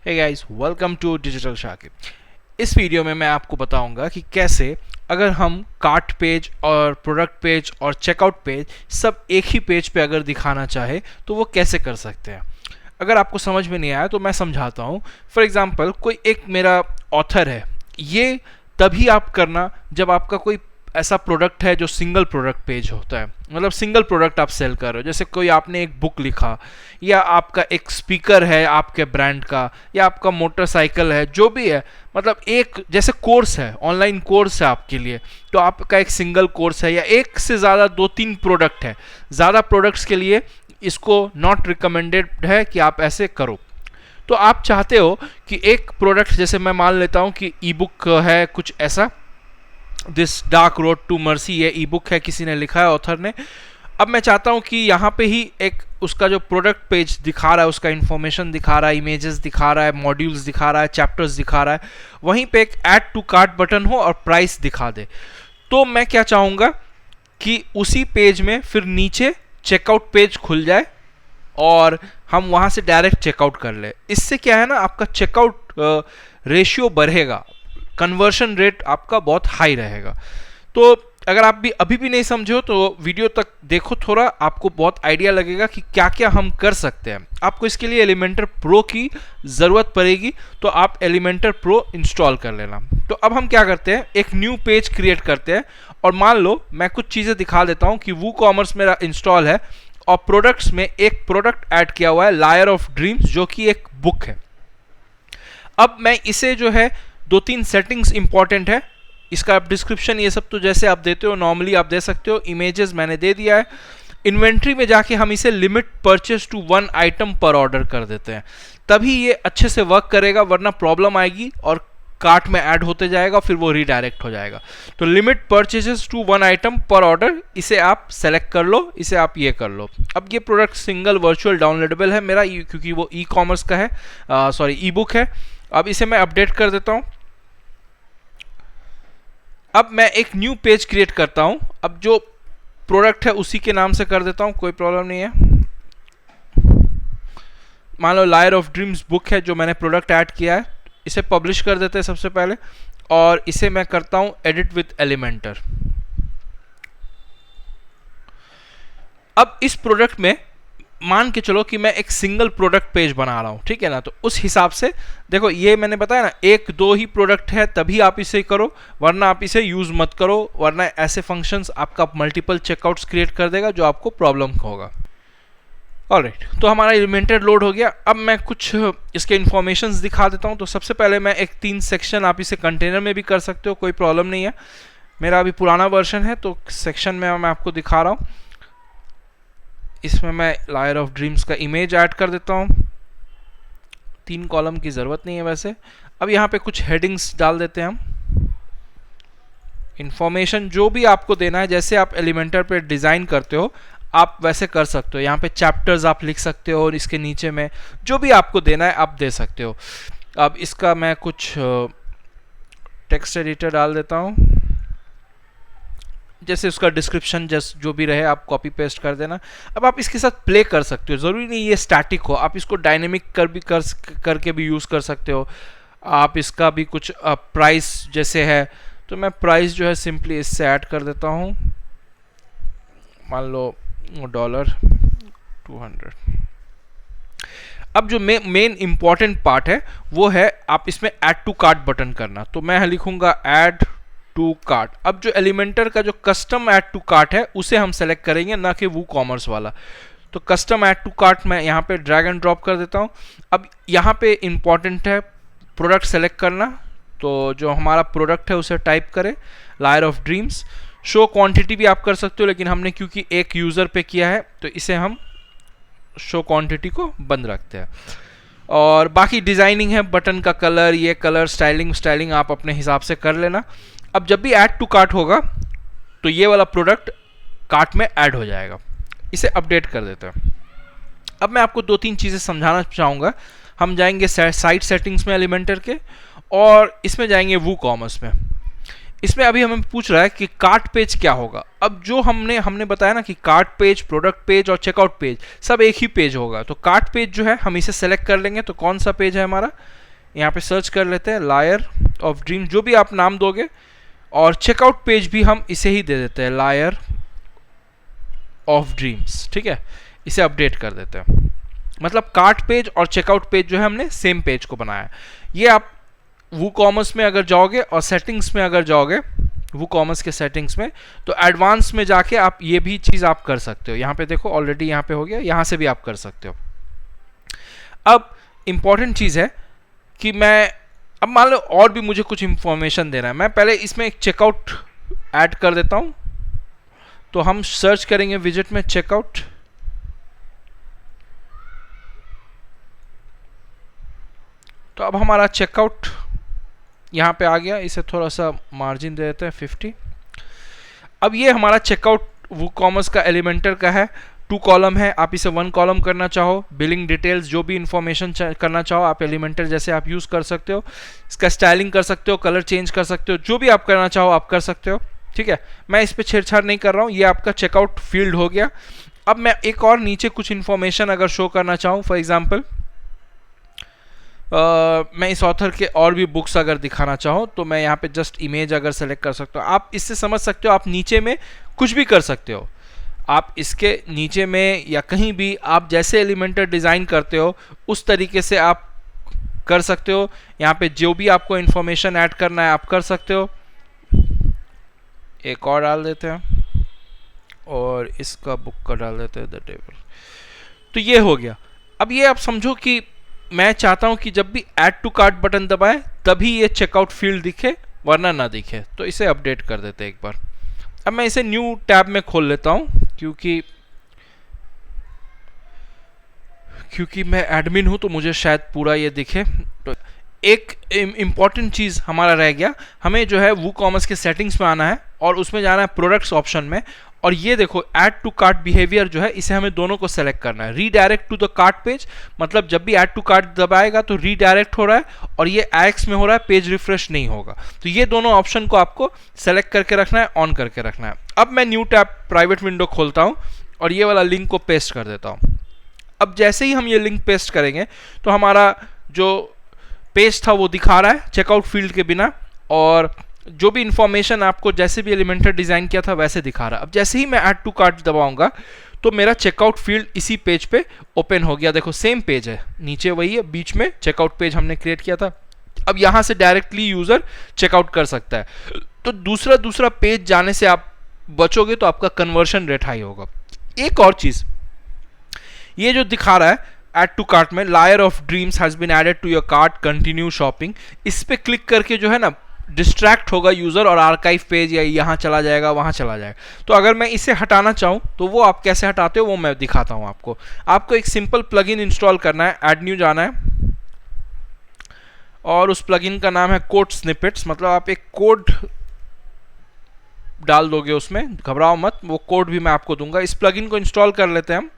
Hey guys, welcome to digital Shakib. इस video में मैं आपको बताऊंगा कि कैसे अगर हम कार्ट पेज और प्रोडक्ट पेज और चेकआउट पेज सब एक ही पेज पे अगर दिखाना चाहे तो वो कैसे कर सकते हैं। अगर आपको समझ में नहीं आया तो मैं समझाता हूँ। फॉर एग्जांपल, कोई एक मेरा ऑथर है। ये तभी आप करना जब आपका कोई ऐसा प्रोडक्ट है जो सिंगल प्रोडक्ट पेज होता है, मतलब सिंगल प्रोडक्ट आप सेल कर रहे हो। जैसे कोई आपने एक बुक लिखा, या आपका एक स्पीकर है आपके ब्रांड का, या आपका मोटरसाइकिल है, जो भी है, मतलब एक जैसे कोर्स है, ऑनलाइन कोर्स है आपके लिए, तो आपका एक सिंगल कोर्स है, या एक से ज़्यादा 2-3 प्रोडक्ट है। ज़्यादा प्रोडक्ट्स के लिए इसको नॉट रिकमेंडेड है कि आप ऐसे करो। तो आप चाहते हो कि एक प्रोडक्ट, जैसे मैं मान लेता हूँ कि ई बुक है कुछ ऐसा, this dark road to mercy, ये ई बुक है, किसी ने लिखा है, ऑथर ने। अब मैं चाहता हूँ कि यहाँ पे ही एक उसका जो प्रोडक्ट पेज दिखा रहा है, उसका इन्फॉर्मेशन दिखा रहा है, इमेजेस दिखा रहा है, मॉड्यूल्स दिखा रहा है, चैप्टर्स दिखा रहा है, वहीं पे एक ऐड टू कार्ट बटन हो और प्राइस दिखा दे। तो मैं क्या चाहूँगा कि उसी पेज में फिर नीचे चेकआउट पेज खुल जाए और हम वहाँ से डायरेक्ट चेकआउट कर ले। इससे क्या है ना, आपका चेकआउट रेशियो बढ़ेगा, कन्वर्शन रेट आपका बहुत हाई रहेगा। तो अगर आप भी अभी भी नहीं समझे हो तो वीडियो तक देखो थोड़ा, आपको बहुत आइडिया लगेगा कि क्या क्या हम कर सकते हैं। आपको इसके लिए एलिमेंटर प्रो की ज़रूरत पड़ेगी, तो आप एलिमेंटर प्रो इंस्टॉल कर लेना। तो अब हम क्या करते हैं, एक न्यू पेज क्रिएट करते हैं, और मान लो मैं कुछ चीज़ें दिखा देता हूँ कि वू कॉमर्स मेरा इंस्टॉल है और प्रोडक्ट्स में एक प्रोडक्ट ऐड किया हुआ है, लायर ऑफ ड्रीम्स, जो कि एक बुक है। अब मैं इसे जो है 2-3 सेटिंग्स इंपॉर्टेंट है, इसका आप डिस्क्रिप्शन ये सब तो जैसे आप देते हो नॉर्मली आप दे सकते हो। इमेजेस मैंने दे दिया है। इन्वेंट्री में जाके हम इसे लिमिट परचेज टू 1 आइटम पर ऑर्डर कर देते हैं, तभी ये अच्छे से वर्क करेगा, वरना प्रॉब्लम आएगी और कार्ट में ऐड होते जाएगा, फिर वो रीडायरेक्ट हो जाएगा। तो लिमिट परचेजेस टू 1 आइटम पर ऑर्डर, इसे आप सेलेक्ट कर लो, इसे आप ये कर लो। अब ये प्रोडक्ट सिंगल वर्चुअल डाउनलोडेबल है मेरा, क्योंकि वो ई कॉमर्स का है, सॉरी ई बुक है। अब इसे मैं अपडेट कर देता हूँ। अब मैं एक न्यू पेज क्रिएट करता हूं। अब जो प्रोडक्ट है उसी के नाम से कर देता हूं, कोई प्रॉब्लम नहीं है। मान लो लायर ऑफ ड्रीम्स बुक है जो मैंने प्रोडक्ट ऐड किया है, इसे पब्लिश कर देते हैं सबसे पहले, और इसे मैं करता हूं एडिट विथ एलिमेंटर। अब इस प्रोडक्ट में मान के चलो कि मैं एक सिंगल प्रोडक्ट पेज बना रहा हूं, ठीक है ना। तो उस हिसाब से देखो, ये मैंने बताया ना, 1-2 ही प्रोडक्ट है तभी आप इसे करो, वरना आप इसे यूज मत करो, वरना ऐसे फंक्शंस आपका मल्टीपल चेकआउट्स क्रिएट कर देगा जो आपको प्रॉब्लम होगा। ऑलराइट, तो हमारा एलिमेंटर लोड हो गया। अब मैं कुछ इसके इन्फॉर्मेशंस दिखा देता हूं। तो सबसे पहले मैं एक 3 सेक्शन, आप इसे कंटेनर में भी कर सकते हो, कोई प्रॉब्लम नहीं है। मेरा अभी पुराना वर्जन है तो सेक्शन में मैं आपको दिखा रहा हूँ। इसमें मैं लायर ऑफ ड्रीम्स का इमेज ऐड कर देता हूँ। 3 कॉलम की ज़रूरत नहीं है वैसे। अब यहाँ पे कुछ हेडिंग्स डाल देते हैं हम। इन्फॉर्मेशन जो भी आपको देना है, जैसे आप एलिमेंटर पे डिज़ाइन करते हो आप वैसे कर सकते हो। यहाँ पे चैप्टर्स आप लिख सकते हो, और इसके नीचे में जो भी आपको देना है आप दे सकते हो। अब इसका मैं कुछ टेक्स्ट एडिटर डाल देता हूँ, जैसे उसका डिस्क्रिप्शन जो भी रहे आप कॉपी पेस्ट कर देना। अब आप इसके साथ प्ले कर सकते हो, ज़रूरी नहीं ये स्टैटिक हो, आप इसको डायनेमिक करके भी यूज़ कर सकते हो। आप इसका भी कुछ प्राइस जैसे है, तो मैं प्राइस जो है सिंपली इससे ऐड कर देता हूँ, मान लो $200। अब जो मेन इंपॉर्टेंट पार्ट है वो है आप इसमें ऐड टू कार्ट बटन करना। तो मैं लिखूंगा ऐड टू कार्ट। अब जो एलिमेंटर का जो कस्टम ऐड टू कार्ट है उसे हम सेलेक्ट करेंगे, ना कि वू कॉमर्स वाला। तो कस्टम ऐड टू कार्ट मैं यहाँ पे ड्रैग एंड ड्रॉप कर देता हूँ। अब यहाँ पे इंपॉर्टेंट है प्रोडक्ट सेलेक्ट करना। तो जो हमारा प्रोडक्ट है उसे टाइप करें, lair of dreams. Show quantity भी आप कर सकते हो, लेकिन हमने क्योंकि एक यूज़र पे किया है तो इसे हम शो क्वांटिटी को बंद रखते हैं। और बाकी डिज़ाइनिंग है, बटन का कलर, ये कलर, स्टाइलिंग आप अपने हिसाब से कर लेना। अब जब भी ऐड टू कार्ट होगा तो ये वाला प्रोडक्ट कार्ट में ऐड हो जाएगा। इसे अपडेट कर देते हैं। अब मैं आपको 2-3 चीज़ें समझाना चाहूँगा। हम जाएंगे साइट सेटिंग्स में एलिमेंटर के, और इसमें जाएंगे वू कॉमर्स में। इसमें अभी हमें पूछ रहा है कि कार्ट पेज क्या होगा। अब जो हमने बताया ना कि कार्ट पेज, प्रोडक्ट पेज और चेकआउट पेज सब एक ही पेज होगा। तो कार्ट पेज जो है हम इसे सेलेक्ट कर लेंगे। तो कौन सा पेज है हमारा, यहाँ पे सर्च कर लेते हैं, लायर ऑफ ड्रीम, जो भी आप नाम दोगे। और चेकआउट पेज भी हम इसे ही दे देते हैं, लायर ऑफ ड्रीम्स। ठीक है, इसे अपडेट कर देते हैं। मतलब कार्ट पेज और चेकआउट पेज जो है हमने सेम पेज को बनाया। ये आप वूकॉमर्स में अगर जाओगे और सेटिंग्स में अगर जाओगे, वूकॉमर्स के सेटिंग्स में, तो एडवांस में जाके आप ये भी चीज़ आप कर सकते हो। यहाँ पे देखो ऑलरेडी यहाँ पे हो गया, यहाँ से भी आप कर सकते हो। अब इम्पॉर्टेंट चीज़ है कि अब मान लो और भी मुझे कुछ इंफॉर्मेशन देना है, मैं पहले इसमें एक चेकआउट ऐड कर देता हूँ। तो हम सर्च करेंगे विजिट में चेकआउट। तो अब हमारा चेकआउट यहाँ पे आ गया। इसे थोड़ा सा मार्जिन दे देते हैं 50। अब ये हमारा चेकआउट वूकॉमर्स का एलिमेंटर का है, 2 कॉलम है। आप इसे 1 कॉलम करना चाहो, बिलिंग डिटेल्स जो भी इंफॉर्मेशन करना चाहो आप एलिमेंटर जैसे आप यूज़ कर सकते हो। इसका स्टाइलिंग कर सकते हो, कलर चेंज कर सकते हो, जो भी आप करना चाहो आप कर सकते हो। ठीक है, मैं इस पर छेड़छाड़ नहीं कर रहा हूँ। ये आपका चेकआउट फील्ड हो गया। अब मैं एक और नीचे कुछ इन्फॉर्मेशन अगर शो करना चाहूँ, फॉर एग्जाम्पल मैं इस ऑथर के और भी बुक्स अगर दिखाना चाहूँ, तो मैं यहाँ पे जस्ट इमेज अगर सेलेक्ट कर सकता हूँ। आप इससे समझ सकते हो, आप नीचे में कुछ भी कर सकते हो। आप इसके नीचे में या कहीं भी आप जैसे एलिमेंटर डिज़ाइन करते हो उस तरीके से आप कर सकते हो। यहाँ पे जो भी आपको इन्फॉर्मेशन ऐड करना है आप कर सकते हो। एक और डाल देते हैं और इसका बुक का डाल देते हैं, द टेबल। तो ये हो गया। अब ये आप समझो कि मैं चाहता हूं कि जब भी ऐड टू कार्ट बटन दबाएं तभी ये चेकआउट फील्ड दिखे, वरना ना दिखे। तो इसे अपडेट कर देते हैं एक बार। अब मैं इसे न्यू टैब में खोल लेता हूं, क्योंकि मैं एडमिन हूं तो मुझे शायद पूरा ये दिखे। तो एक इम्पॉर्टेंट चीज़ हमारा रह गया, हमें जो है वूकॉमर्स के सेटिंग्स में आना है और उसमें जाना है प्रोडक्ट्स ऑप्शन में। और ये देखो ऐड टू कार्ट बिहेवियर जो है, इसे हमें दोनों को सेलेक्ट करना है। Redirect to the cart page, मतलब जब भी ऐड टू कार्ट दबाएगा तो रीडायरेक्ट हो रहा है, और ये एक्स में हो रहा है, पेज रिफ्रेश नहीं होगा। तो ये दोनों ऑप्शन को आपको सेलेक्ट करके रखना है, ऑन करके रखना है। अब मैं न्यू टैब प्राइवेट विंडो खोलता हूँ और ये वाला लिंक को पेस्ट कर देता हूँ। अब जैसे ही हम ये लिंक पेस्ट करेंगे तो हमारा जो पेज था वो दिखा रहा है चेकआउट फील्ड के बिना, और जो भी इंफॉर्मेशन आपको जैसे भी एलिमेंटर डिज़ाइन किया था वैसे दिखा रहा है। अब जैसे ही मैं ऐड टू कार्ट दबाऊंगा तो मेरा चेकआउट फील्ड इसी पेज पे ओपन हो गया। देखो सेम पेज है, नीचे वही है, बीच में चेकआउट पेज हमने क्रिएट किया था। अब यहाँ से डायरेक्टली यूज़र चेकआउट कर सकता है। तो दूसरा पेज जाने से आप बचोगे तो आपका कन्वर्शन रेट हाई होगा। एक और चीज़, ये जो दिखा रहा है ऐड टू कार्ट में, lair of dreams has been added to your cart, continue shopping, इस पे क्लिक करके जो है ना डिस्ट्रैक्ट होगा यूज़र और आर्काइव पेज या यहाँ चला जाएगा, वहाँ चला जाएगा। तो अगर मैं इसे हटाना चाहूँ तो वो आप कैसे हटाते हो वो मैं दिखाता हूँ आपको। आपको एक सिंपल प्लगइन इंस्टॉल करना है, ऐड न्यू जाना है और उस प्लगइन का नाम है कोड स्निपेट्स। मतलब आप एक कोड डाल दोगे उसमें, घबराओ मत, वो कोड भी मैं आपको दूंगा। इस प्लगइन को इंस्टॉल कर लेते हैं हम,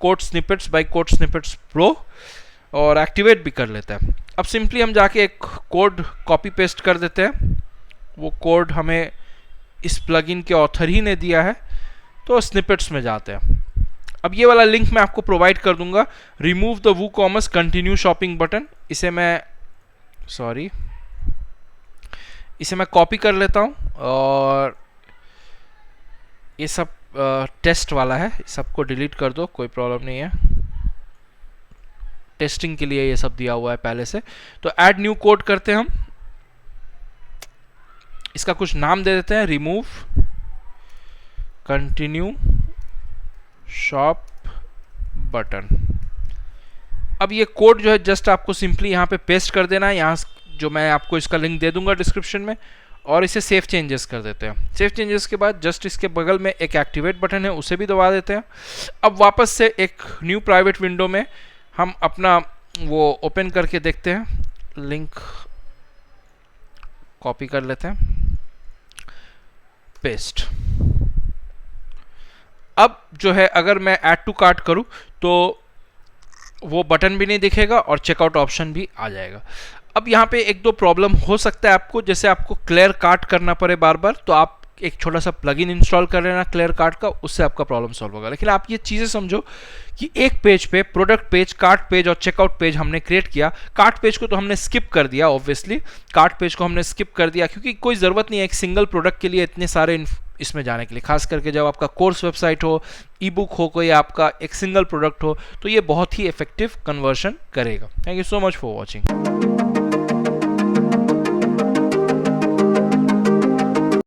code snippets bye code snippets pro, और एक्टिवेट भी कर लेते हैं। अब सिंपली हम जाके एक कोड कॉपी पेस्ट कर देते हैं। वो कोड हमें इस प्लगइन के ऑथर ही ने दिया है, तो स्निपेट्स में जाते हैं। अब ये वाला लिंक मैं आपको प्रोवाइड कर दूंगा, remove the WooCommerce continue shopping button. इसे मैं कॉपी कर लेता हूँ और ये सब टेस्ट वाला है, सबको डिलीट कर दो, कोई प्रॉब्लम नहीं है। टेस्टिंग के लिए ये सब दिया हुआ है पहले से। तो ऐड न्यू कोड करते हैं हम, इसका कुछ नाम दे देते हैं, रिमूव कंटिन्यू शॉप बटन। अब ये कोड जो है जस्ट आपको सिंपली यहाँ पे पेस्ट कर देना है, यहाँ जो मैं आपको इसका लिंक दे दूंगा डिस्क्रिप्शन में, और इसे सेव चेंजेस कर देते हैं। सेव चेंजेस के बाद जस्ट इसके बगल में एक एक्टिवेट बटन है, उसे भी दबा देते हैं। अब वापस से एक न्यू प्राइवेट विंडो में हम अपना वो ओपन करके देखते हैं, लिंक कॉपी कर लेते हैं, पेस्ट। अब जो है अगर मैं ऐड टू कार्ट करूं तो वो बटन भी नहीं दिखेगा और चेकआउट ऑप्शन भी आ जाएगा। अब यहाँ पे एक दो प्रॉब्लम हो सकता है आपको, जैसे आपको क्लियर कार्ट करना पड़े बार बार, तो आप एक छोटा सा प्लगइन इंस्टॉल कर लेना क्लियर कार्ट का, उससे आपका प्रॉब्लम सॉल्व होगा। लेकिन आप ये चीज़ें समझो कि एक पेज पे प्रोडक्ट पेज, कार्ट पेज और चेकआउट पेज हमने क्रिएट किया। कार्ट पेज को तो हमने स्किप कर दिया, ऑब्वियसली कार्ट पेज को हमने स्किप कर दिया क्योंकि कोई ज़रूरत नहीं है एक सिंगल प्रोडक्ट के लिए इतने सारे इसमें जाने के लिए, खास करके जब आपका कोर्स वेबसाइट हो, ई बुक हो, कोई आपका एक सिंगल प्रोडक्ट हो, तो ये बहुत ही इफेक्टिव कन्वर्शन करेगा। Thank you so much for watching.